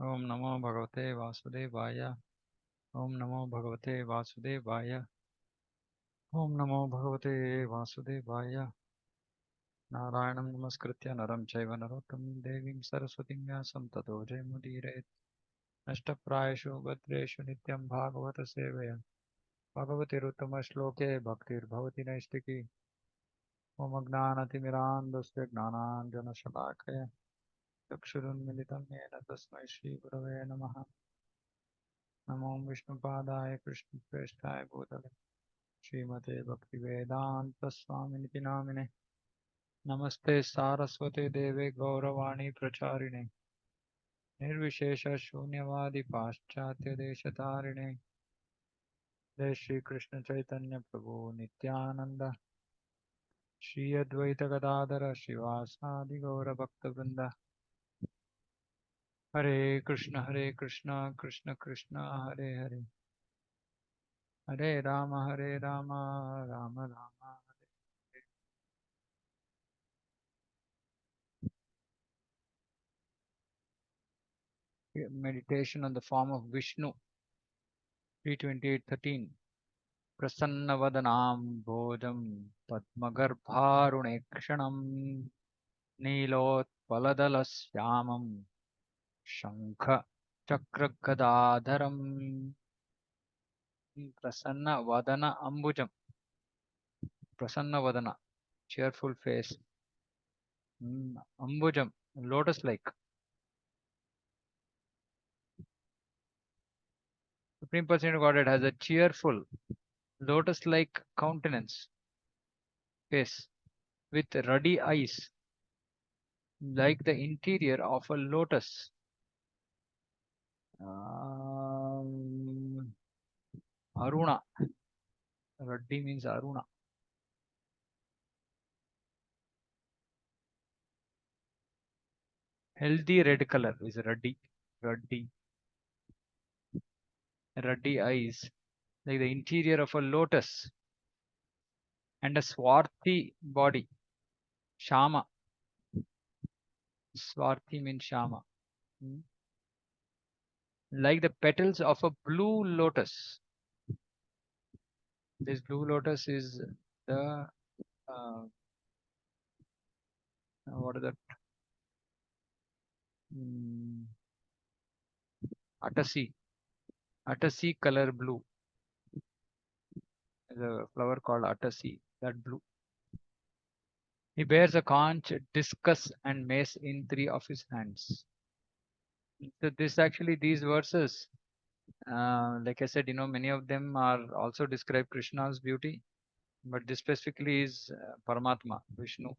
ओम नमो भगवते वासुदेवाय। ओम नमो भगवते वासुदेवाय। ओम नमो भगवते वासुदेवाय। नारायणं नमस्कृत्य नरं चैव नरोत्तमं देवीं सरस्वतीं व्यासं ततो जयमुदीरयेत्। नष्टप्रायेषु भद्रेषु नित्यं भागवत सेवया भगवतिरुत्तमश्लोके भक्तिर्भवति नैष्टिकी। मम ज्ञानतिमिरान्धस्य ज्ञानाञ्जनशलाकया चक्षुरुन्मिलितं येन तस्मै श्रीगुरवे नमः। नमो विष्णुपादाय कृष्णप्रेष्ठाय भूतले श्रीमते भक्तिवेदान्तस्वामिनिति नामिने। नमस्ते सारस्वते देवे गौरवाणी प्रचारिणे निर्विशेषशून्यवादी पाश्चात्यदेशतारिणे। जय श्री कृष्ण चैतन्य प्रभु नित्यानंद श्री अद्वैत गदाधर शिवासादि गौरभक्तवृंद। हरे कृष्ण कृष्ण कृष्ण हरे हरे, हरे राम राम राम हरे। Meditation on the form of Vishnu, 328:13. Prasannavadanam Bhojam Padmagarbharunekshanam Neelotpaladalashyamam Shankha Chakragadadharam. Prasanna Ambujam. Prasanna, cheerful face. Ambujam, lotus-like. Supreme Personality of Godhead has a cheerful, lotus-like countenance, face, with ruddy eyes, like the interior of a lotus. Aruna. Ruddy means Aruna. Healthy red color is ruddy. Ruddy. Ruddy eyes, like the interior of a lotus. And a swarthy body. Shama. Swarthy means Shama. Like the petals of a blue lotus. This blue lotus is the what is that? Atasi. Atasi color blue. There's a flower called Atasi. That blue. He bears a conch, discus, and mace in 3 of his hands. So these verses, like I said, many of them are also describe Krishna's beauty, but this specifically is Paramatma, Vishnu.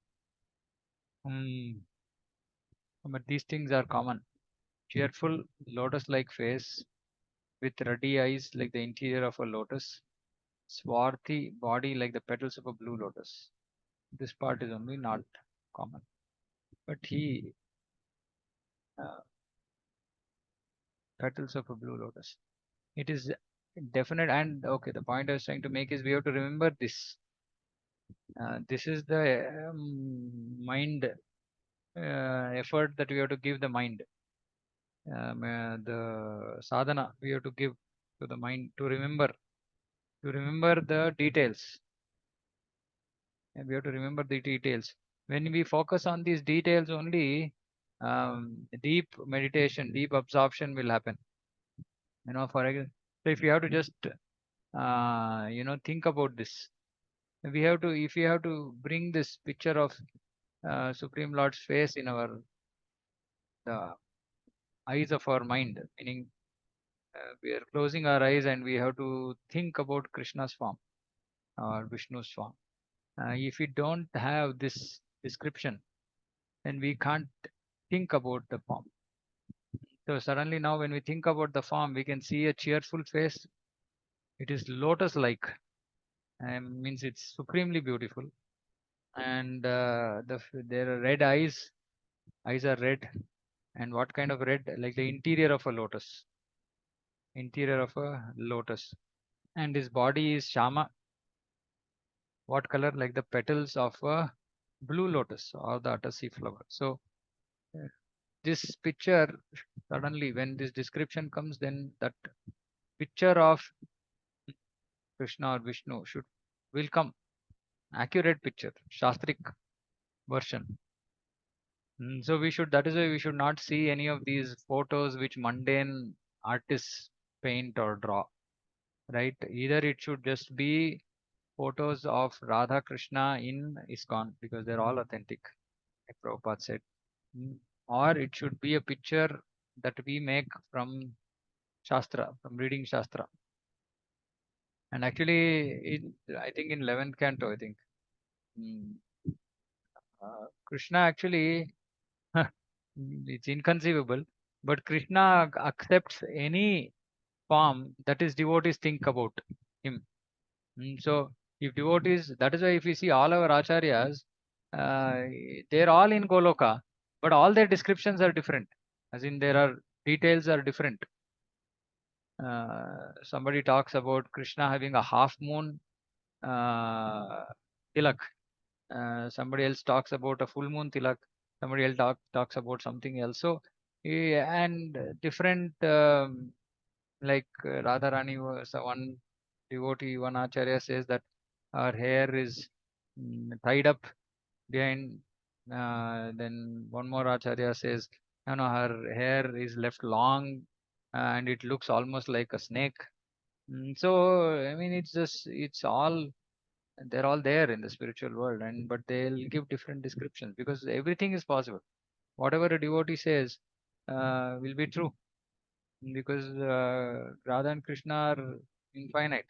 But these things are common. Cheerful, lotus-like face with ruddy eyes like the interior of a lotus. Swarthy body like the petals of a blue lotus. This part is only not common. But uh, petals of a blue lotus. It is definite. And okay, the point I was trying to make is we have to remember this. This is the mind effort that we have to give the mind. The sadhana we have to give to the mind to remember the details. And we have to remember the details. When we focus on these details only, deep meditation, deep absorption will happen. For example, so if you have to just think about this, if we have to bring this picture of Supreme Lord's face in the eyes of our mind, meaning we are closing our eyes and we have to think about Krishna's form or Vishnu's form. If we don't have this description, then we can't think about the form. So suddenly now when we think about the form, we can see a cheerful face. It is lotus-like, means it's supremely beautiful. And there are red eyes. Eyes are red. And what kind of red? Like the interior of a lotus. Interior of a lotus. And his body is Shama. What color? Like the petals of a blue lotus or the Atasi flower. So this picture Suddenly, when this description comes, then that picture of Krishna or Vishnu should will come. Accurate picture, Shastric version. So we should. That is why we should not see any of these photos which mundane artists paint or draw. Right? Either it should just be photos of Radha Krishna in ISKCON because they're all authentic, like Prabhupada said. Mm, Or it should be a picture that we make from Shastra, from reading Shastra. And actually, I think in 11th canto, I think mm, Krishna actually, it's inconceivable, but Krishna accepts any form that his devotees think about him. So if devotees, that is why if you see all our acharyas, uh, they're all in Goloka, but all their descriptions are different. As in, there are details are different. Somebody talks about Krishna having a half moon uh, tilak. Somebody else talks about a full moon tilak. Somebody else talks about something else. So, and different like Radharani was one devotee, one acharya says that her hair is tied up behind. Then one more acharya says, her hair is left long and it looks almost like a snake. So I mean, it's all they're all there in the spiritual world, and but they'll give different descriptions because everything is possible. Whatever a devotee says will be true because Radha and Krishna are infinite,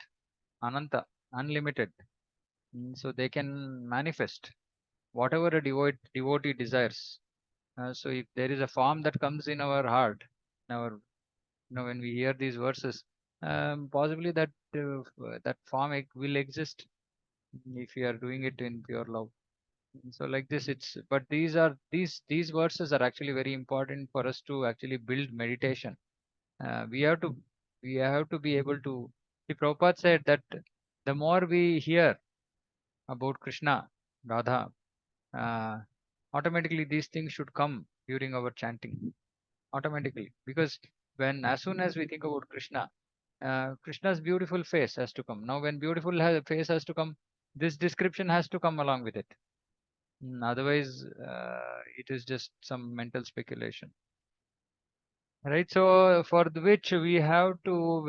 Ananta, unlimited. So they can manifest whatever a devotee desires. So if there is a form that comes in our heart, in our when we hear these verses, possibly that form will exist if we are doing it in pure love. So like this, it's but these verses are actually very important for us to actually build meditation. We have to be able to. See, Prabhupada said that the more we hear about Krishna, Radha, uh, automatically these things should come during our chanting. Automatically, because when as soon as we think about Krishna, Krishna's beautiful face has to come. Now, when face has to come, this description has to come along with it. Otherwise, it is just some mental speculation. Right. So for which we have to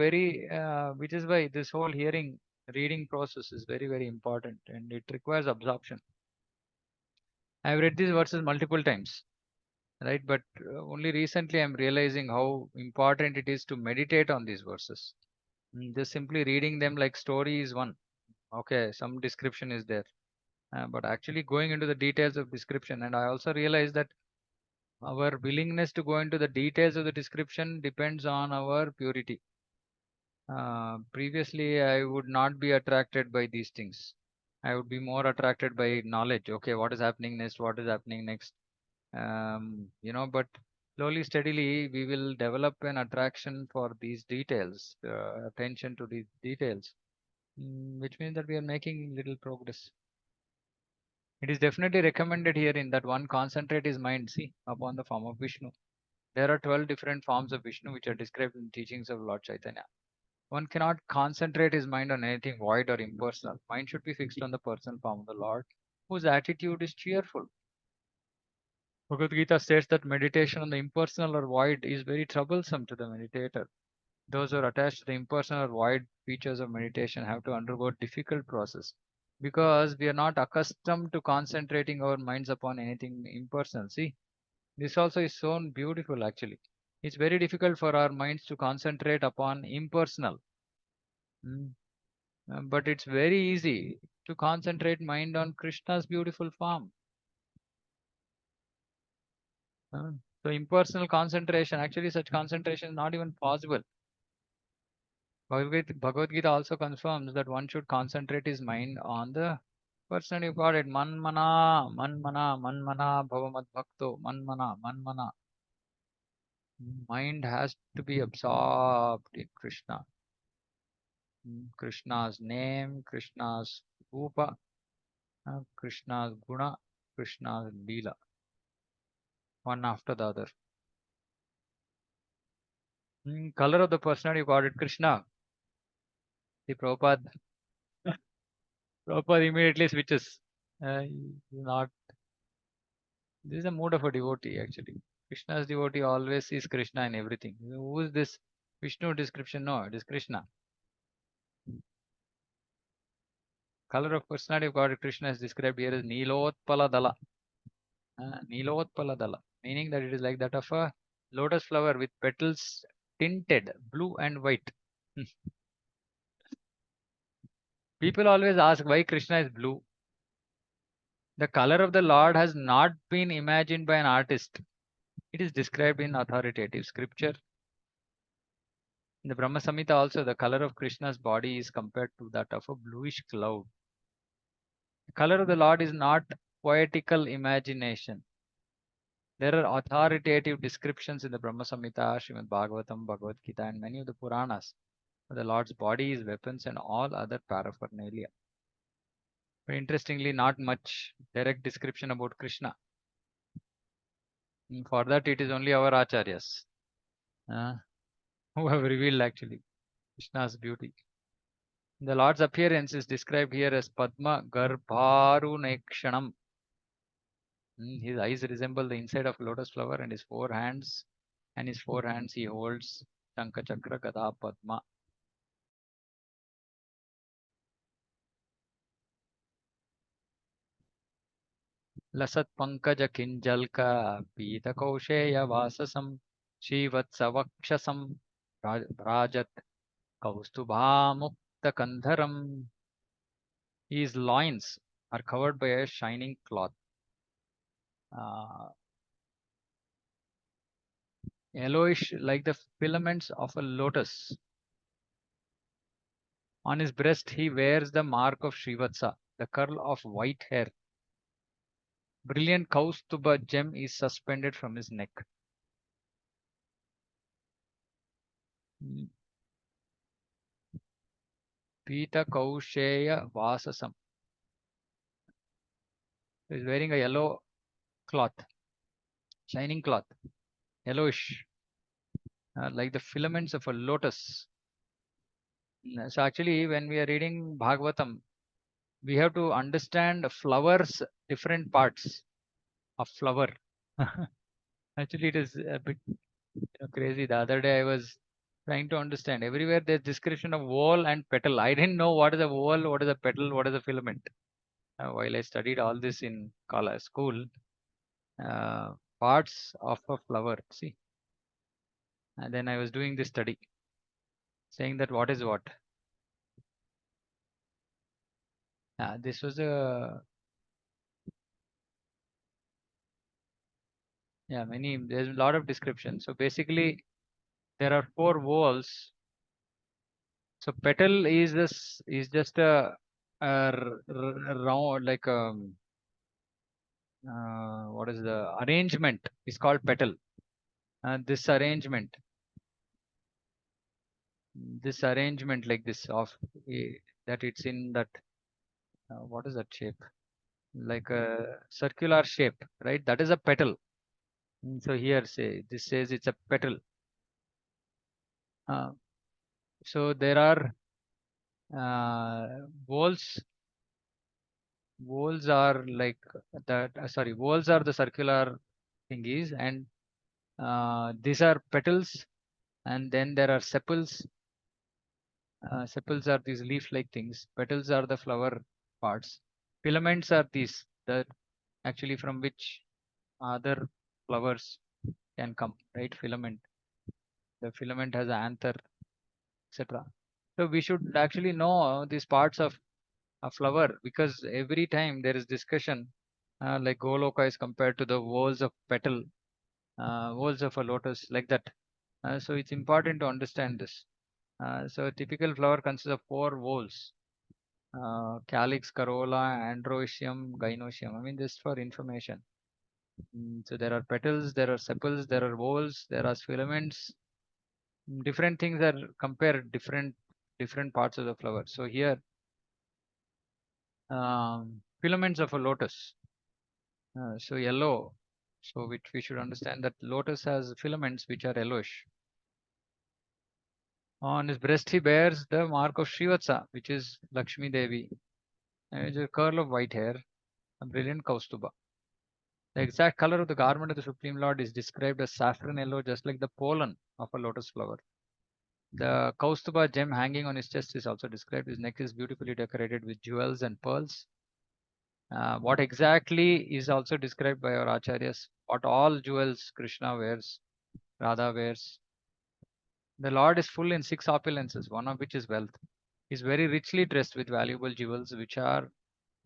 which is why this whole reading process is very, very important and it requires absorption. I've read these verses multiple times, right? But only recently I'm realizing how important it is to meditate on these verses. Just simply reading them like story is one. Okay, some description is there. But actually going into the details of description, and I also realized that our willingness to go into the details of the description depends on our purity. Previously, I would not be attracted by these things. I would be more attracted by knowledge. Okay, what is happening next? What is happening next? But slowly, steadily, we will develop an attraction for these details, attention to these details, which means that we are making little progress. It is definitely recommended here in that one concentrate his mind, see, upon the form of Vishnu. There are 12 different forms of Vishnu which are described in teachings of Lord Chaitanya. One cannot concentrate his mind on anything void or impersonal. Mind should be fixed on the personal form of the Lord, whose attitude is cheerful. Bhagavad Gita states that meditation on the impersonal or void is very troublesome to the meditator. Those who are attached to the impersonal or void features of meditation have to undergo difficult process because we are not accustomed to concentrating our minds upon anything impersonal. See, this also is so beautiful actually. It's very difficult for our minds to concentrate upon impersonal. Mm. But it's very easy to concentrate mind on Krishna's beautiful form. Uh, so impersonal concentration, actually such concentration is not even possible. Bhagavad Gita also confirms that one should concentrate his mind on the person you got it. Man mana, bhavamad bhakto, man mana. Mind has to be absorbed in Krishna. Krishna's name, Krishna's rupa, Krishna's guna, Krishna's lila, one after the other. Color of the personality of God Krishna. The Prabhupada, Prabhupada immediately switches. Not This is the mood of a devotee actually. Krishna's devotee always sees Krishna in everything. Who is this Vishnu description? No, it is Krishna. Color of personality of God Krishna is described here as Nilotpala Dala. Nilotpala Dala, meaning that it is like that of a lotus flower with petals tinted blue and white. People always ask why Krishna is blue. The color of the Lord has not been imagined by an artist. It is described in authoritative scripture. In the Brahma Samhita also, the color of Krishna's body is compared to that of a bluish cloud. The color of the Lord is not poetical imagination. There are authoritative descriptions in the Brahma Samhita, Srimad Bhagavatam, Bhagavad Gita, and many of the Puranas. The Lord's body, his weapons, and all other paraphernalia. But interestingly, not much direct description about Krishna. For that, it is only our acharyas who have revealed actually Krishna's beauty. The Lord's appearance is described here as Padma Garbharunekshanam. His eyes resemble the inside of a lotus flower, and his four hands he holds Shankha Chakra Gada Padma. Lasat Pankaja Kinjalka Pita Kausheya Vasasam Shivatsavakshasam Rajat Kaustubhamukta Kandharam. His loins are covered by a shining cloth. Yellowish like the filaments of a lotus. On his breast he wears the mark of Srivatsa, the curl of white hair. Brilliant Kaustuba gem is suspended from his neck. Pita Kausheya Vasasam. He is wearing a yellow cloth, shining cloth, yellowish, like the filaments of a lotus. So actually, when we are reading Bhagavatam, we have to understand flowers, different parts of flower. Actually, it is a bit crazy. The other day I was trying to understand. Everywhere there's description of whorl and petal. I didn't know what is a whorl, what is a petal, what is a filament. While I studied all this in college, school, parts of a flower. See, and then I was doing this study, saying that what is what. This was a there's a lot of description. So basically, there are four whorls. So petal is this is just a round like what is the arrangement is called petal. This arrangement like this of that it's in that what is that shape, like a circular shape, right? That is a petal. So here say this says it's a petal. uh, so there are whorls. Whorls are like that sorry, whorls are the circular thingies, and these are petals, and then there are sepals. Sepals are these leaf-like things. Petals are the flower parts. Filaments are these, that actually from which other flowers can come, right? Filament. The filament has an anther, etc. So we should actually know these parts of a flower, because every time there is discussion, like Goloka is compared to the whorls of petal, whorls of a lotus, like that. So it's important to understand this. So a typical flower consists of four whorls: calyx, corolla, androecium, gynoecium. I mean, just for information. So there are petals, there are sepals, there are whorls, there are filaments. Different things are compared different parts of the flower. So here, filaments of a lotus. So yellow. So which we should understand that lotus has filaments which are yellowish. On his breast, he bears the mark of Srivatsa, which is Lakshmi Devi. And it's a curl of white hair, a brilliant Kaustuba. The exact color of the garment of the Supreme Lord is described as saffron yellow, just like the pollen of a lotus flower. The Kaustuba gem hanging on his chest is also described. His neck is beautifully decorated with jewels and pearls. What exactly is also described by our acharyas? What all jewels Krishna wears, Radha wears. The Lord is full in six opulences, one of which is wealth. He is very richly dressed with valuable jewels which are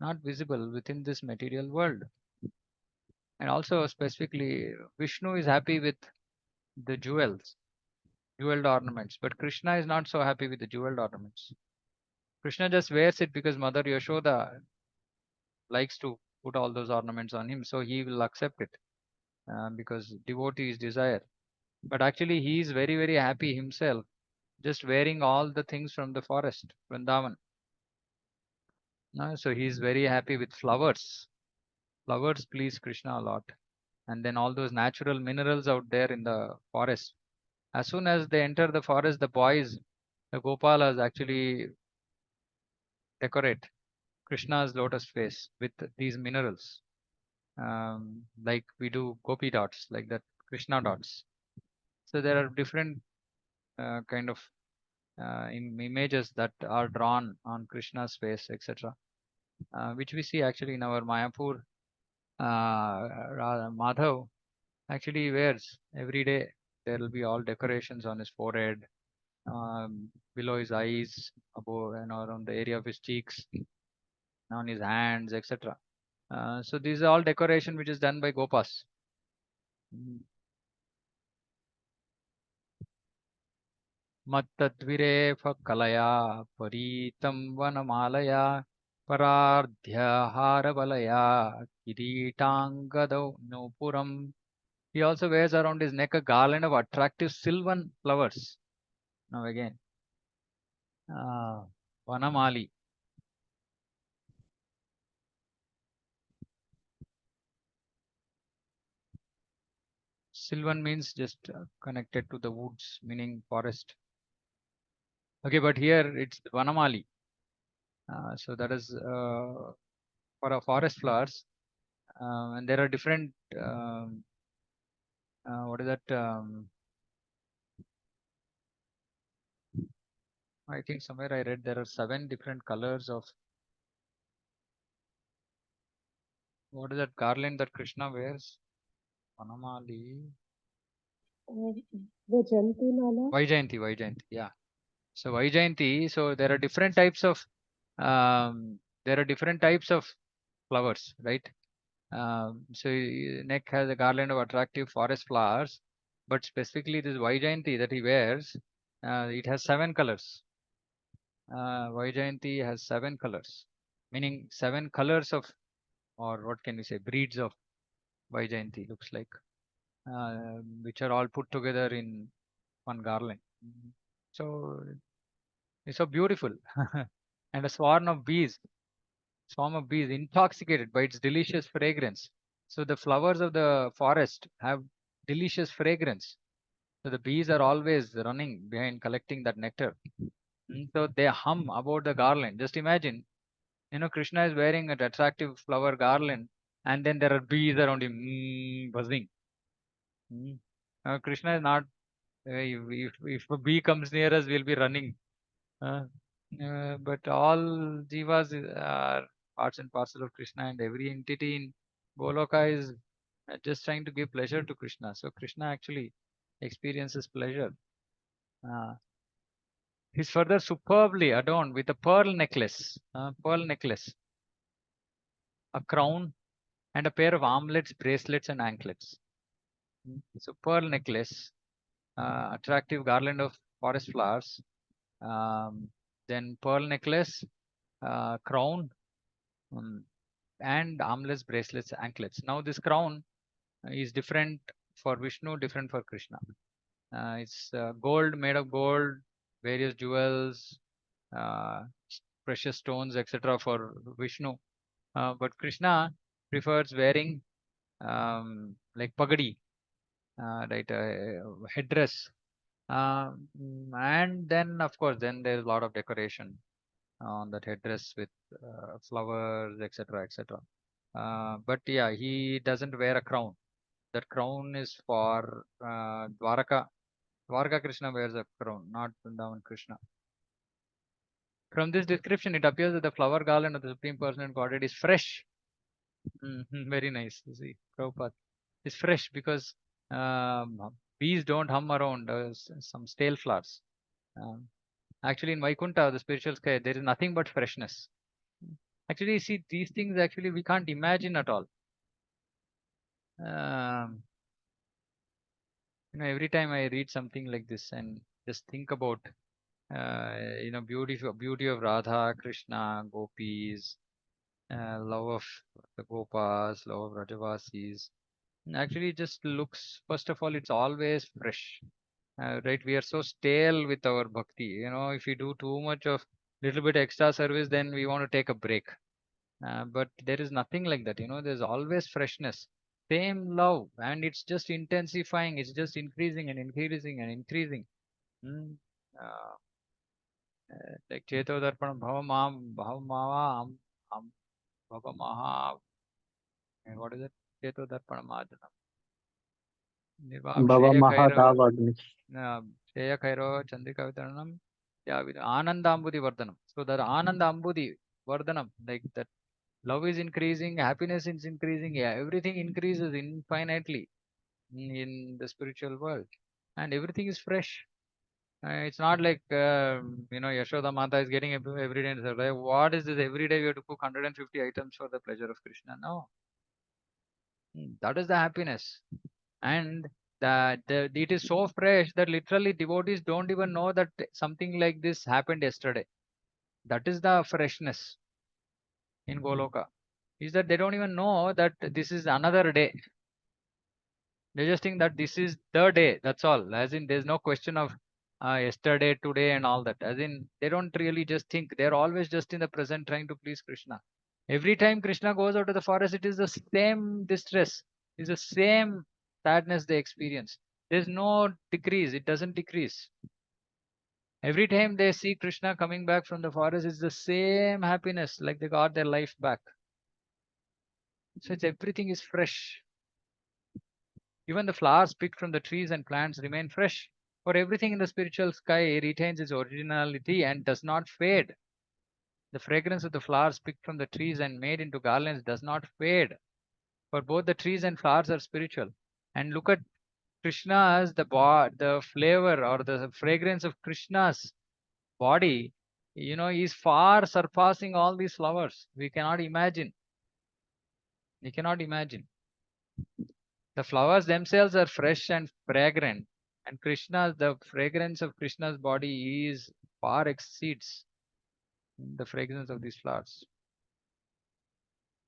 not visible within this material world. And also specifically, Vishnu is happy with the jewels, jeweled ornaments, but Krishna is not so happy with the jeweled ornaments. Krishna just wears it because Mother Yashoda likes to put all those ornaments on him, so he will accept it because devotee is desire. But actually, he is very, very happy himself, just wearing all the things from the forest, Vrindavan. So he is very happy with flowers. Flowers please Krishna a lot. And then all those natural minerals out there in the forest. As soon as they enter the forest, the boys, the Gopalas actually decorate Krishna's lotus face with these minerals. Like we do gopi dots, like that Krishna dots. So there are different kind of images that are drawn on Krishna's face, etc., which we see actually in our Mayapur. Madhav actually wears every day. There will be all decorations on his forehead, below his eyes, above and around the area of his cheeks, on his hands, etc. So these are all decoration which is done by Gopas. Mm. मत्तद्विरेफ कलया परीतं वनमालया परार्ध्यहारबलया किरीटाङ्गदौ नूपुरम्. He also wears around his neck a garland of attractive sylvan flowers. Now again, Vanamali. Sylvan means just connected to the woods, meaning forest. Okay, but here it's Vanamali. So that is for a forest flowers. And there are different, what is that? I think somewhere I read there are 7 different colors of, what is that garland that Krishna wears? Vanamali. Vajanti Mala. Vaijayanti, yeah. So Vaijayanti, so there are different types of flowers, right? So neck has a garland of attractive forest flowers, but specifically this Vaijayanti that he wears, it has 7 colors. Vaijayanti has 7 colors, meaning 7 colors of, or what can we say, breeds of Vaijayanti looks like, which are all put together in one garland. So it's so beautiful. And a swarm of bees intoxicated by its delicious fragrance. So the flowers of the forest have delicious fragrance. So the bees are always running behind collecting that nectar. So they hum about the garland. Just imagine, Krishna is wearing an attractive flower garland, and then there are bees around him buzzing. Mm. Krishna is not. If a bee comes near us, we'll be running. Uh, but all jivas are parts and parcel of Krishna, and every entity in Goloka is just trying to give pleasure to Krishna. So Krishna actually experiences pleasure. Uh, he's further superbly adorned with a pearl necklace, a crown, and a pair of armlets, bracelets, and anklets. So pearl necklace, attractive garland of forest flowers, um, then pearl necklace, crown, um, and armlets, bracelets, anklets. Now this crown is different for Vishnu, different for Krishna. It's gold, made of gold, various jewels, uh, precious stones, etc. for Vishnu. But Krishna prefers wearing like pagadi, right, headdress And then, of course, then there's a lot of decoration on that headdress with flowers, etc., etc. But yeah, he doesn't wear a crown. That crown is for Dwaraka. Dwaraka Krishna wears a crown, not Vrindavan Krishna. From this description, it appears that the flower garland of the Supreme Personality Godhead is fresh. Very nice. You see, Prabhupada. It's fresh because bees don't hum around some stale flowers. Um, Actually, in Vaikuntha, the spiritual sky, there is nothing but freshness. Actually, see, these things actually we can't imagine at all. Um, every time I read something like this and just think about, beauty of Radha, Krishna, gopis, love of the gopas, love of Rajavasis. Actually, it just looks, first of all, it's always fresh. Right, we are so stale with our bhakti. If we do too much of little bit extra service, then we want to take a break. But there is nothing like that. There's always freshness, same love, and it's just intensifying. It's just increasing and increasing and increasing. Mm. Uh, like Cheto Darpanam Bhava Mava Bhava Maha. What is it? Cheto Darpanam Ajanam. Nirvam Baba Shreya Kairo. Mahadavagni. Shreya Kairo Chandrika Vitaranam. Yeah, with Anandambudi Vardhanam. So that Anandambudi Vardhanam, like that love is increasing, happiness is increasing, yeah, everything increases infinitely in the spiritual world, and everything is fresh. It's not like Yashoda Mata is getting every day. And say, "Like, what is this? Every day we have to cook 150 items for the pleasure of Krishna." No. That is the happiness. And it is so fresh that literally devotees don't even know that something like this happened yesterday. That is the freshness in Goloka. Is that they don't even know that this is another day. They just think that this is the day. That's all. As in, there's no question of yesterday, today, and all that. As in, they don't really just think. They're always just in the present, trying to please Krishna. Every time Krishna goes out of the forest, it is the same distress. It's the same sadness they experience. There's no decrease. It doesn't decrease. Every time they see Krishna coming back from the forest, it's the same happiness, like they got their life back. So everything is fresh. Even the flowers picked from the trees and plants remain fresh, for everything in the spiritual sky retains its originality and does not fade. The fragrance of the flowers picked from the trees and made into garlands does not fade, for both the trees and flowers are spiritual. And look at Krishna's the flavor or the fragrance of Krishna's body, is far surpassing all these flowers. We cannot imagine. We cannot imagine. The flowers themselves are fresh and fragrant, and the fragrance of Krishna's body is far exceeds the fragrance of these flowers.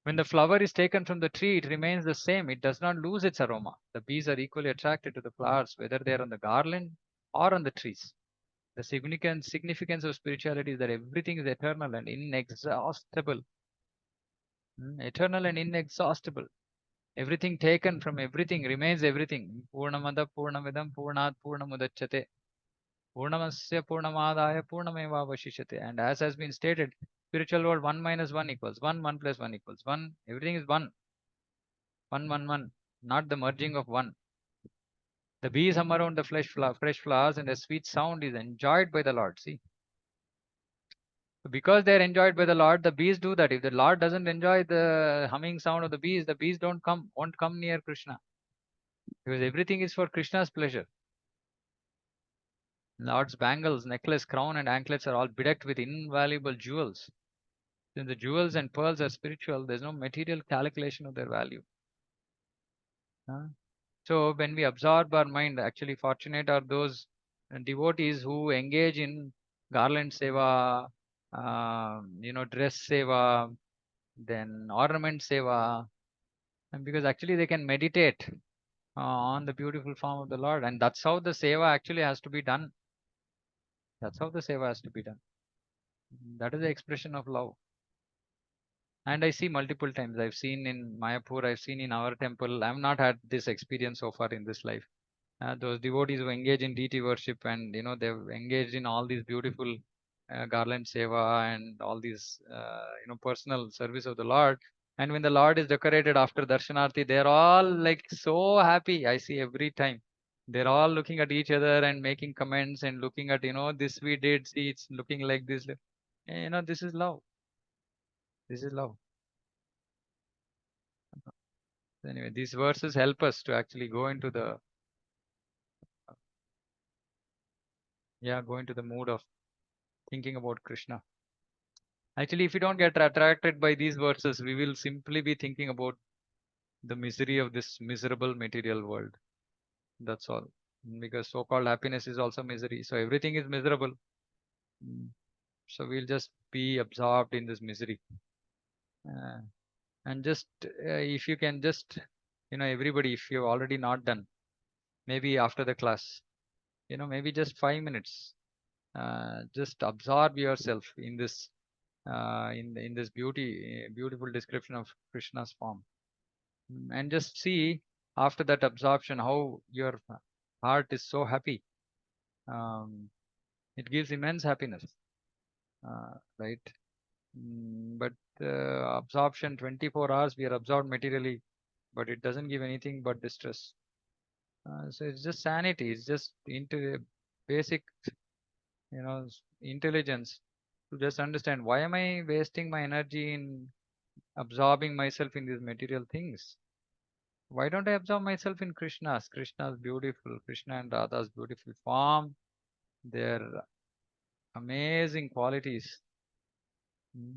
When the flower is taken from the tree, it remains the same. It does not lose its aroma. The bees are equally attracted to the flowers, whether they are on the garland or on the trees. The significance of spirituality is that everything is eternal and inexhaustible. Eternal and inexhaustible. Everything taken from everything remains everything. Purnamada Purnamidam Purnat Purnamudachyate. Purnamasya Purnamadaya Purnameva Vashishyate. And as has been stated, spiritual world 1 minus 1 equals 1, 1 plus 1 equals 1. Everything is 1, 1, 1, 1, not the merging of 1. The bees hum around the fresh flowers, and the sweet sound is enjoyed by the Lord. See, so because they are enjoyed by the Lord, the bees do that. If the Lord doesn't enjoy the humming sound of the bees won't come near Krishna, because everything is for Krishna's pleasure. Lord's bangles, necklace, crown, and anklets are all bedecked with invaluable jewels. Since the jewels and pearls are spiritual, there's no material calculation of their value. Huh? So when we absorb our mind, actually fortunate are those devotees who engage in garland seva, dress seva, then ornament seva, and because actually they can meditate on the beautiful form of the Lord, and that's how the seva actually has to be done. That's how the seva has to be done. That is the expression of love. And I see multiple times. I've seen in Mayapur, I've seen in our temple. I've not had this experience so far in this life. Those devotees who engage in deity worship, and they've engaged in all these beautiful garland seva and all these personal service of the Lord. And when the Lord is decorated after darshanarti, they're all like so happy. I see every time they're all looking at each other and making comments and looking at, this we did, see, it's looking like this. This is love. This is love. Anyway, these verses help us to actually go into the mood of thinking about Krishna. Actually, if we don't get attracted by these verses, we will simply be thinking about the misery of this miserable material world. That's all. Because so-called happiness is also misery. So everything is miserable. Mm. So we'll just be absorbed in this misery. Uh, and just if you can just, everybody, if you've already not done, maybe after the class, maybe just 5 minutes, just absorb yourself in this in this beautiful description of Krishna's form. And just see after that absorption how your heart is so happy. It gives immense happiness, right? But absorption 24 hours we are absorbed materially, but it doesn't give anything but distress. So it's just sanity. It's just into basic, intelligence to just understand, why am I wasting my energy in absorbing myself in these material things? Why don't I absorb myself in Krishna's beautiful, Krishna and Radha's beautiful form, their amazing qualities, mm,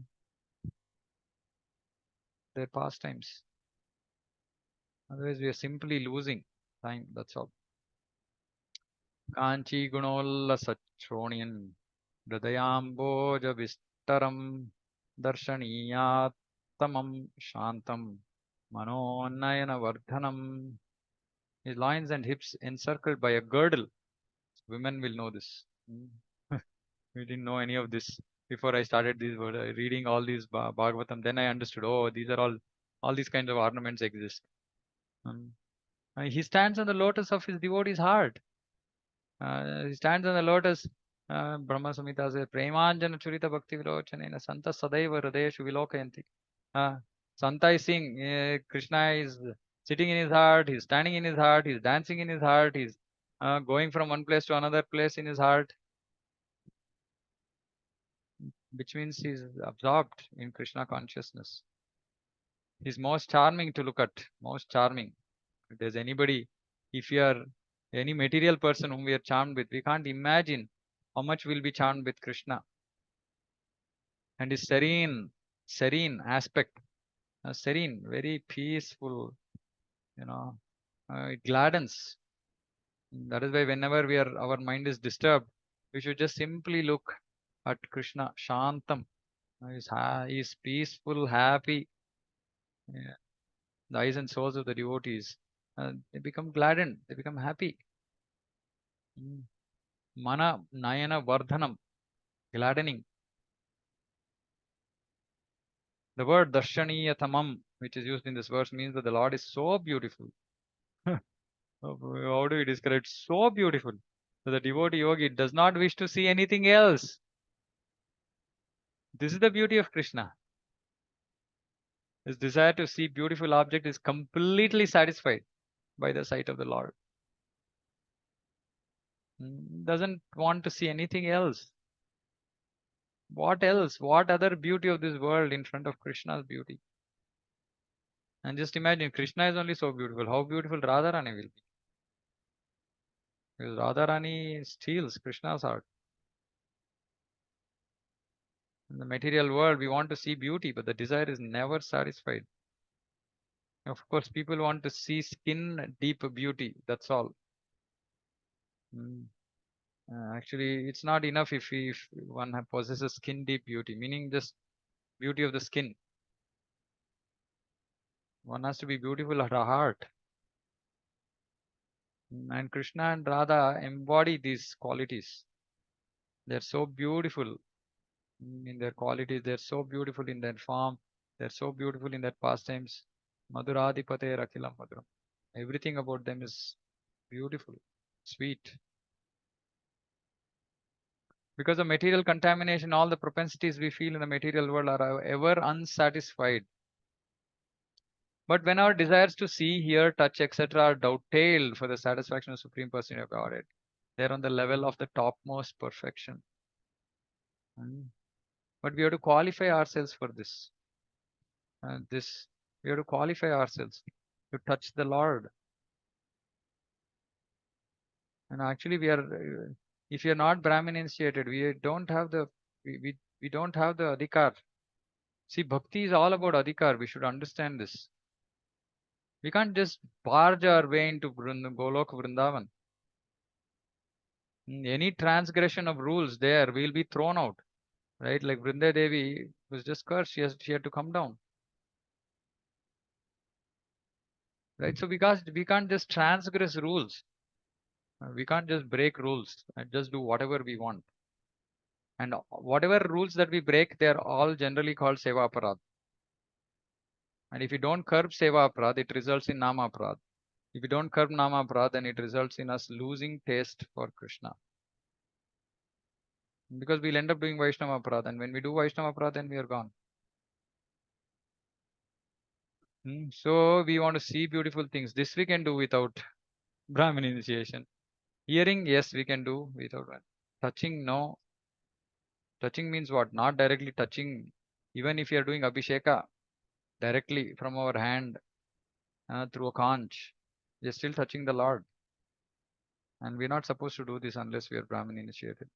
their pastimes. Otherwise, we are simply losing time. That's all. Kanchi gunolla sachonian hridayamboja vistaram darshaniyattamam shantam manonnayana vardhanam. His loins and hips encircled by a girdle. Women will know this. We didn't know any of this before I started these reading all these Bhagavatam. Then I understood. Oh, these are all these kinds of ornaments exist. Um, he stands on the lotus of his devotee's heart. He stands on the lotus. Brahma Samhita says, "Premanjana churita bhakti vilochanena santa sadaiva hridayeshu vilokayanti." Uh, Santa is seeing Krishna is sitting in his heart. He's standing in his heart. He's dancing in his heart. He's going from one place to another place in his heart, which means he's absorbed in Krishna consciousness. He's most charming to look at, most charming. If there's anybody, if you are any material person whom we are charmed with, we can't imagine how much we'll be charmed with Krishna and his serene aspect, serene, very peaceful, it gladdens. That is why whenever our mind is disturbed, we should just simply look at Krishna, Shantam. He's peaceful, happy. Yeah. The eyes and souls of the devotees, they become gladdened, they become happy. Mm. Mana Nayana Vardhanam, gladdening. The word Darshaniyatamam, which is used in this verse, means that the Lord is so beautiful. How do we describe it? So beautiful. So the devotee yogi does not wish to see anything else. This is the beauty of Krishna. His desire to see beautiful object is completely satisfied by the sight of the Lord. Doesn't want to see anything else. What else? What other beauty of this world in front of Krishna's beauty? And just imagine, Krishna is only so beautiful. How beautiful Radharani will be. Because Radharani steals Krishna's heart. In the material world, we want to see beauty, but the desire is never satisfied. Of course, people want to see skin deep beauty. That's all. Mm. Actually, it's not enough if one possesses skin deep beauty, meaning just beauty of the skin. One has to be beautiful at the heart. And Krishna and Radha embody these qualities. They're so beautiful in their qualities. They're so beautiful in their form. They're so beautiful in their pastimes. Madhuradipate Rakhilam Madhuram. Everything about them is beautiful. Sweet. Because of material contamination, all the propensities we feel in the material world are ever unsatisfied. But when our desires to see, hear, touch, etc. are dovetailed for the satisfaction of Supreme Person of Godhead, they're on the level of the topmost perfection. But we have to qualify ourselves for this. This we have to qualify ourselves to touch the Lord. And actually, if you're not Brahmin initiated, we don't have the we don't have the adhikar. See, bhakti is all about adhikar. We should understand this. We can't just barge our way into Golok Vrindavan. Any transgression of rules there will be thrown out. Right? Like Vrinda Devi was just cursed. She had to come down. Right? So we can't just transgress rules. We can't just break rules and just do whatever we want. And whatever rules that we break, they're all generally called seva aparad. And if you don't curb seva aparad, it results in nama aparad. If you don't curb nama aparad, then it results in us losing taste for Krishna. Because we'll end up doing Vaishnava aparad. And when we do Vaishnava aparad, then we are gone. So we want to see beautiful things. This we can do without Brahmin initiation. Hearing, yes, we can do without that. Touching, no. Touching means what? Not directly touching. Even if you are doing Abhisheka directly from our hand through a conch, we are still touching the Lord. And we're not supposed to do this unless we are Brahmin initiated.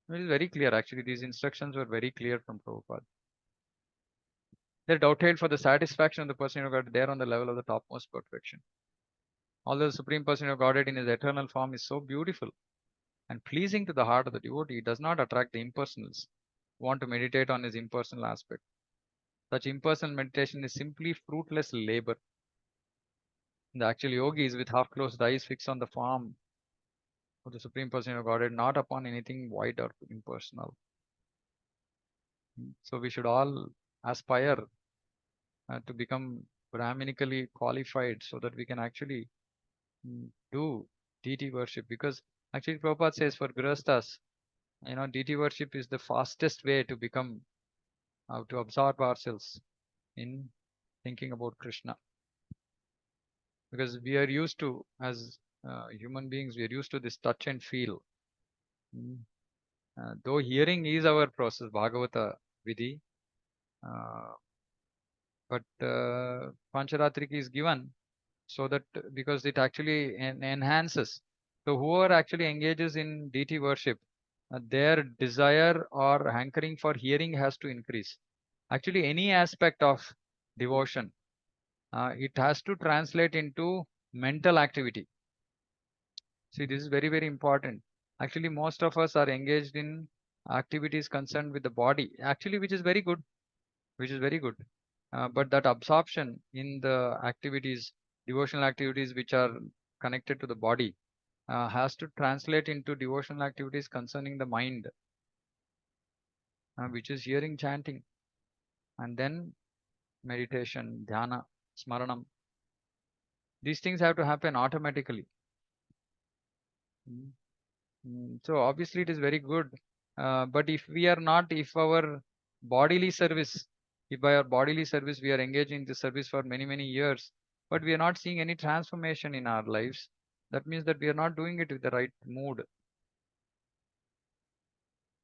It is very clear, actually. These instructions were very clear from Prabhupada. They're dovetailed for the satisfaction of the person who got there on the level of the topmost perfection. Although the Supreme Person of Godhead in his eternal form is so beautiful and pleasing to the heart of the devotee, it does not attract the impersonals who want to meditate on his impersonal aspect. Such impersonal meditation is simply fruitless labor. The actual yogis with half closed eyes fix on the form of the Supreme Person of Godhead, not upon anything void or impersonal. So we should all aspire to become Brahminically qualified so that we can actually do deity worship. Because actually Prabhupada says for Grihasthas, deity worship is the fastest way to become, to absorb ourselves in thinking about Krishna. Because we are used to, as human beings, we are used to this touch and feel. Though hearing is our process, Bhagavata Vidhi, uh, but Pancharatrika is given so that because it actually enhances. So whoever actually engages in deity worship, their desire or hankering for hearing has to increase. Actually, any aspect of devotion, it has to translate into mental activity. See, this is very, very important. Actually, most of us are engaged in activities concerned with the body, actually, which is very good, which is very good. But that absorption in the activities, devotional activities which are connected to the body, has to translate into devotional activities concerning the mind, which is hearing, chanting, and then meditation, dhyana, smaranam. These things have to happen automatically. So obviously it is very good. But if our bodily service, if by our bodily service we are engaged in this service for many, many years, but we are not seeing any transformation in our lives, that means that we are not doing it with the right mood.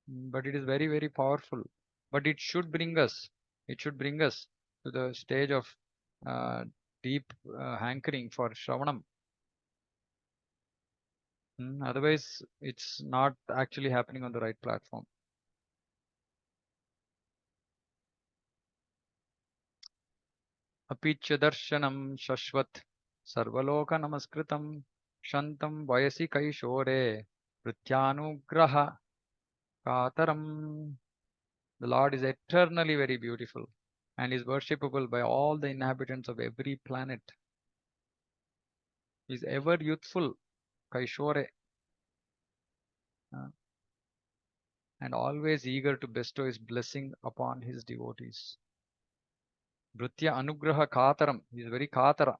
But it is very, very powerful. But it should bring us to the stage of uh, deep hankering for Shravanam. Otherwise, it's not actually happening on the right platform. अपि च दर्शनं शश्वत् सर्वलोकनमस्कृतं शन्तं वयसि कैशोरे प्रत्यानुग्रह कातरम्. The Lord is eternally very beautiful and is worshipable by all the inhabitants of every planet. He is ever youthful, Kaishore, uh, and always eager to bestow his blessing upon his devotees. Bhritya Anugraha Kataram. He is very Katara.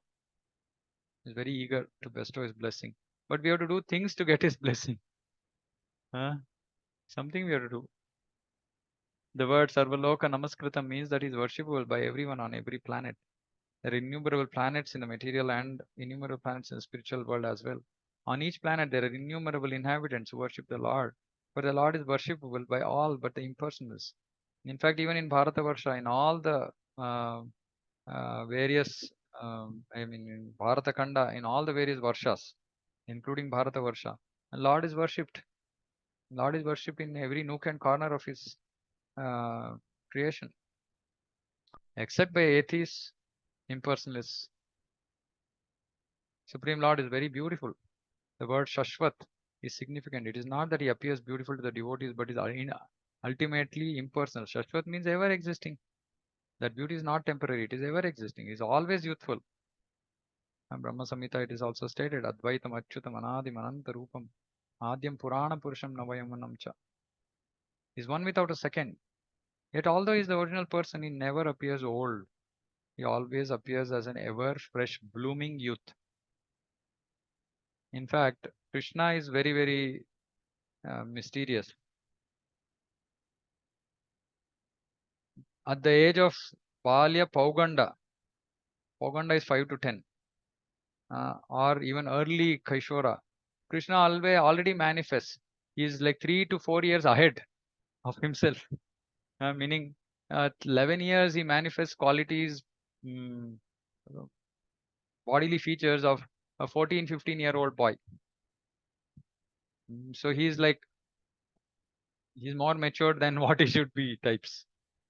He's very eager to bestow his blessing. But we have to do things to get his blessing. Huh? Something we have to do. The word Sarvaloka Namaskritam means that he is worshipable by everyone on every planet. There are innumerable planets in the material and innumerable planets in the spiritual world as well. On each planet, there are innumerable inhabitants who worship the Lord. But the Lord is worshipable by all but the impersonalists. In fact, even in Bharatavarsha, in all the uh, various, in Bharata Kanda, in all the various Varshas, including Bharatavarsha, the Lord is worshipped. Lord is worshipped in every nook and corner of his uh, creation, except by atheists, impersonalists. Supreme Lord is very beautiful. The word Shashwat is significant. It is not that he appears beautiful to the devotees, but is ultimately impersonal. Shashwat means ever existing. That beauty is not temporary, it is ever existing, it is always youthful. And Brahma Samhita, it is also stated, Advaitam Achyutam Anadim Ananta Rupam Adyam Purana Purusham Navayamanam Cha. Is one without a second. Yet although he is the original person, he never appears old. He always appears as an ever fresh, blooming youth. In fact, Krishna is very, very mysterious. At the age of Balya Pauganda, Pauganda is 5 to 10, or even early Kaishora, Krishna already manifests. He is like 3 to 4 years ahead of himself, meaning at 11 years he manifests qualities, mm, bodily features of a 14, 15-year-old boy. So he's like, he's more matured than what he should be types.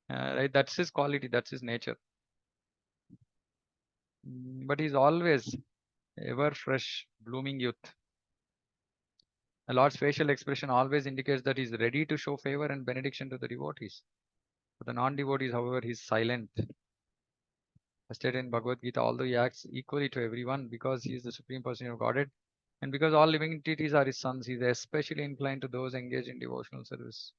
Right? That's his quality, that's his nature. But he's always ever fresh, blooming youth. The Lord's facial expression always indicates that he's ready to show favor and benediction to the devotees. For the non-devotees, however, he's silent. As stated in Bhagavad Gita, although he acts equally to everyone because he is the Supreme Person of Godhead, and because all living entities are his sons, he is especially inclined to those engaged in devotional service.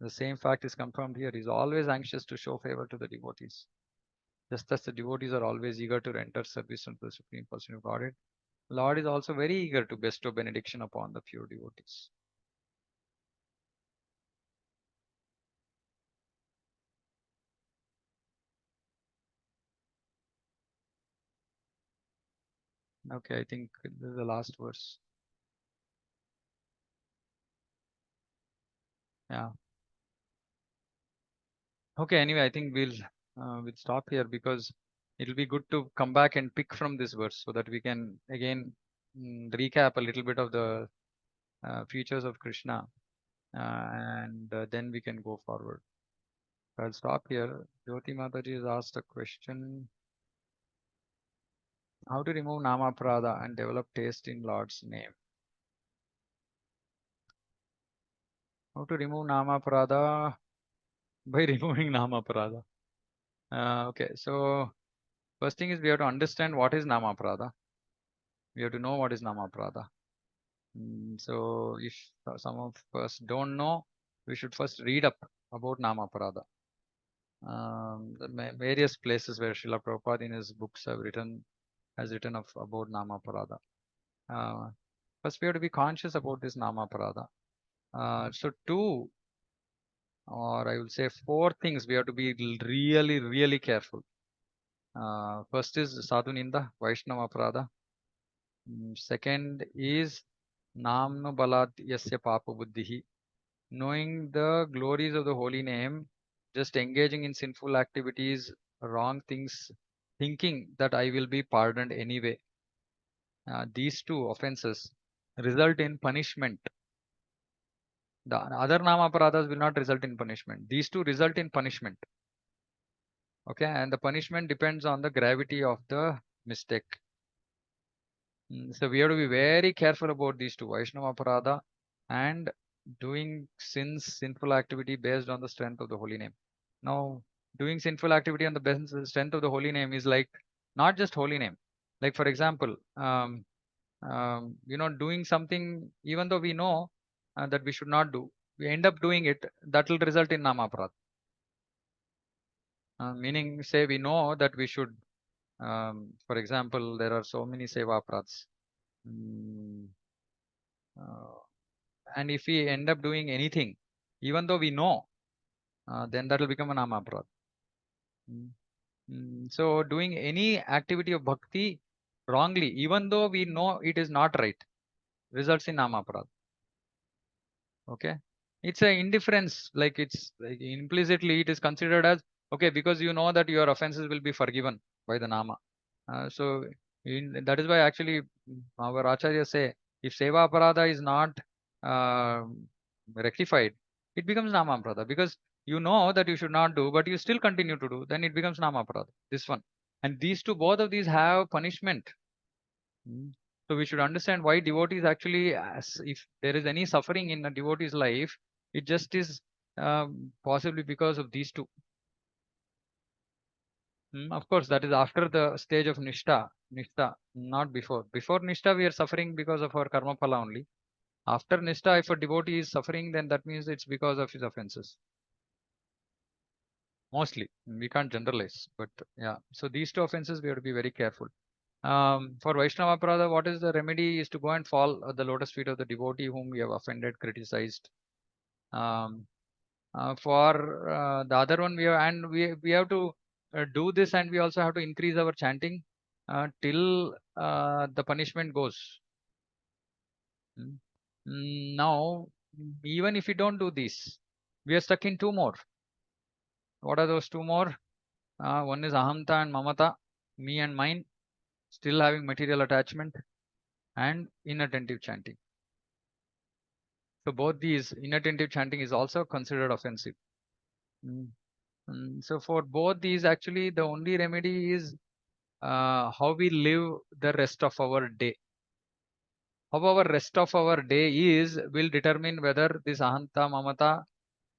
The same fact is confirmed here. He is always anxious to show favor to the devotees. Just as the devotees are always eager to render service unto the Supreme Person of Godhead, Lord is also very eager to bestow benediction upon the pure devotees. Okay, I think this is the last verse. Yeah. Okay, anyway, I think we'll stop here because it'll be good to come back and pick from this verse so that we can again recap a little bit of the features of Krishna, and then we can go forward. I'll stop here. Jyoti Mataji has asked a question: how to remove Nama Prada and develop taste in Lord's name? How to remove Nama Prada by removing Nama Prada? Okay, so first thing is we have to understand what is Nama Prada. We have to know what is Nama Prada. So if some of us don't know, we should first read up about Nama Prada. The various places where Srila Prabhupada in his books has written about Nama Prada. First we have to be conscious about this Nama Prada. So two, or I will say four things we have to be really, really careful. First is Sadhu Ninda, Vaishnava Prada. Second is Namno Balad Yasya Papa Buddhihi. Knowing the glories of the holy name, just engaging in sinful activities, wrong things, thinking that I will be pardoned anyway. These two offenses result in punishment. The other Namaparadas will not result in punishment. These two result in punishment. Okay, and the punishment depends on the gravity of the mistake. So we have to be very careful about these two, Vaishnava Aparada and doing sinful activity based on the strength of the holy name. Now, doing sinful activity on the strength of the holy name is like not just holy name. Like for example, doing something even though we know that we should not do, we end up doing it. That will result in Nama Aparad. Meaning, say we know that we should For example, there are so many seva aprats. Mm, uh, and if we end up doing anything, even though we know, then that will become a nama aparad. Mm. So doing any activity of bhakti wrongly, even though we know it is not right, results in nama aparad. Okay, it's a indifference, like it's like implicitly it is considered as okay because you know that your offenses will be forgiven by the nama. So that is why actually our acharya say if seva aparada is not uh, rectified, it becomes nama aparada because you know that you should not do, but you still continue to do, then it becomes nama aparada. This one and these two, both of these have punishment. Mm. So we should understand why devotees actually, if there is any suffering in a devotee's life, it just is possibly because of these two. Of course, that is after the stage of Nishta, not before. Before Nishta, we are suffering because of our karma phala only. After Nishta, if a devotee is suffering, then that means it's because of his offenses. Mostly, we can't generalize, but yeah. So these two offenses, we have to be very careful. For Vaishnava Aparadha, what is the remedy? Is to go and fall at the lotus feet of the devotee whom we have offended, criticized. Um, for the other one, we have to do this, and we also have to increase our chanting till the punishment goes. Mm. Now, even if we don't do this, we are stuck in two more. What are those two more? One is ahamta and mamata, me and mine, still having material attachment, and inattentive chanting. So both these inattentive chanting is also considered offensive. Mm. So for both these, actually, the only remedy is how we live the rest of our day. How our rest of our day is will determine whether this ahanta mamata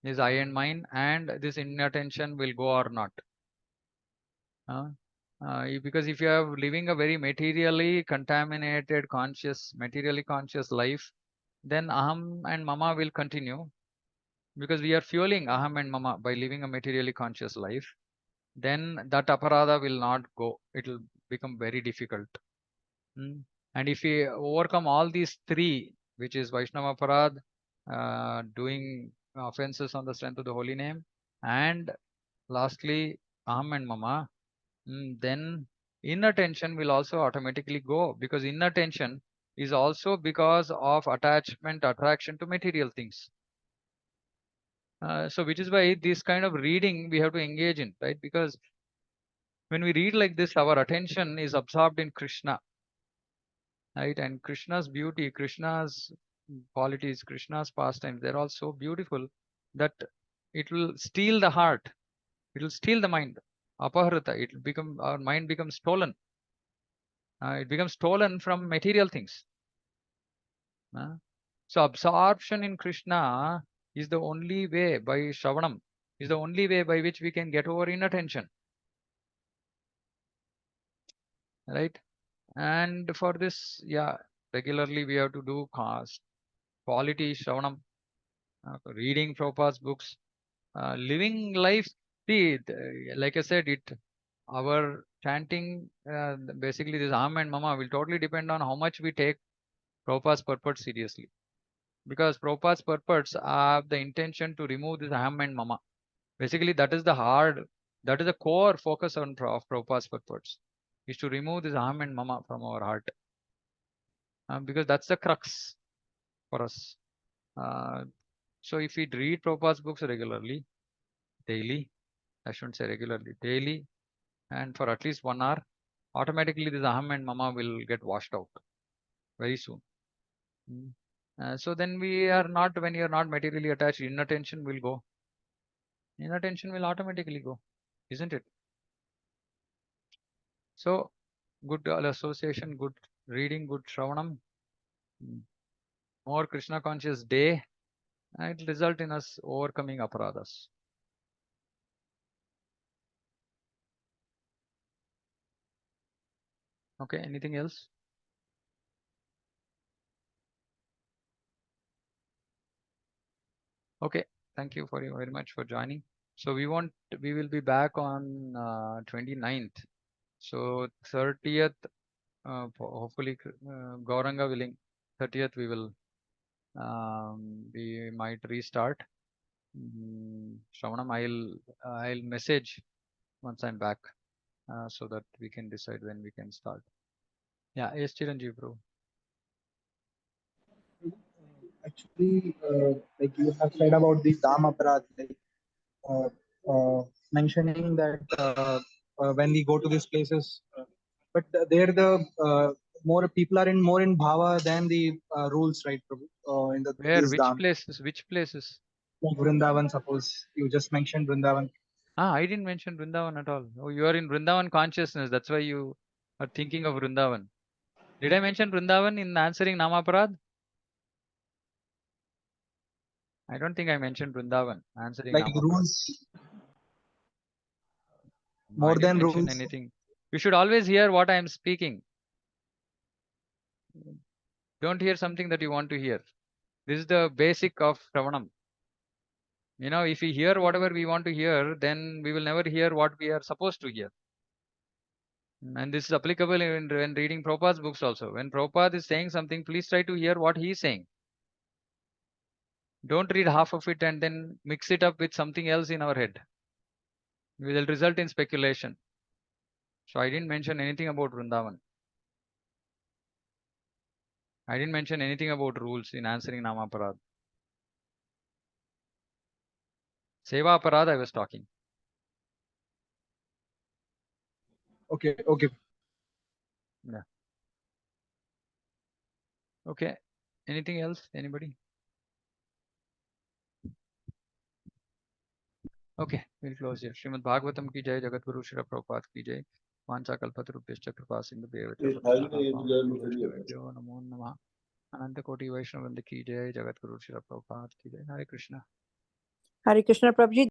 is I and mine, and this inattention will go or not. Because if you are living a very materially contaminated, materially conscious life, then aham and mama will continue because we are fueling aham and mama by living a materially conscious life. Then that aparada will not go. It will become very difficult. Mm. And if we overcome all these three, which is Vaishnava Aparad, doing offenses on the strength of the holy name, and lastly, Aham and Mama, then inattention will also automatically go because inattention is also because of attraction to material things. So which is why this kind of reading we have to engage in, right? Because when we read like this, our attention is absorbed in Krishna, right? And Krishna's beauty, Krishna's qualities, Krishna's pastimes, they're all so beautiful that it will steal the heart, it will steal the mind. Apahrita, it will become, our mind becomes stolen. It becomes stolen from material things. uh. So absorption in Krishna is the only way, by Shravanam, is the only way by which we can get over inattention, right? And for this, yeah, regularly we have to do quality Shravanam, reading Prabhupada's books, living life. See, like I said, our chanting, basically this Am and Mama will totally depend on how much we take Prabhupada's purport seriously. Because Prabhupada's purports have the intention to remove this Am and Mama. Basically, that is the core focus of Prabhupada's purports, is to remove this Am and Mama from our heart. Because that's the crux for us. Uh, so if we read Prabhupada's books regularly, daily, I shouldn't say regularly, daily, and for at least 1 hour, automatically this aham and mama will get washed out very soon. Mm. So then when you are not materially attached, inattention will go. Inattention will automatically go, isn't it? So good association, good reading, good shravanam, mm, more Krishna conscious day, and it will result in us overcoming aparadhas. Okay, anything else? Okay, thank you for you very much for joining. So we will be back on 29th. So 30th, hopefully Gauranga willing, 30th we might restart. Shravanam, I'll message once I'm back, so that we can decide when we can start. Yeah, yes, Chiranjeev, bro. Actually, like you have said about the Dam Aparadh, like uh, mentioning that when we go to these places, but there the more people are in more in bhava than the rules, right, Prabhu? In the Where? these Which dams, places? Which places? like Vrindavan, suppose you just mentioned Vrindavan. I didn't mention Vrindavan at all. Oh, you are in Vrindavan consciousness. That's why you are thinking of Vrindavan. Did I mention Vrindavan in answering Namaparad? I don't think I mentioned Vrindavan answering Like Namaparad. rules No, I more didn't than mention rules. anything. You should always hear what I am speaking. Don't hear something that you want to hear. This is the basic of Shravanam. If we hear whatever we want to hear, then we will never hear what we are supposed to hear. And this is applicable when reading Prabhupada's books also. When Prabhupada is saying something, please try to hear what he is saying. Don't read half of it and then mix it up with something else in our head. It will result in speculation. So I didn't mention anything about Vrindavan. I didn't mention anything about rules in answering Namaparad. Seva Aparad I was talking. Okay, okay. Yeah. Okay. Anything else? Anybody? Okay, we'll close here. Srimad Bhagavatam ki jai, Jagat Guru Shri Prabhupada ki jai. Vancha kalpatarubhyascha kripa sindhu bhavacha patitaha pavane Vaishnavebhyo namo namah. Ananta Koti Vaishnavanda ki jai, Jagat Guru Shri Prabhupada ki jai. Hare Krishna. Hare Krishna, Prabhuji.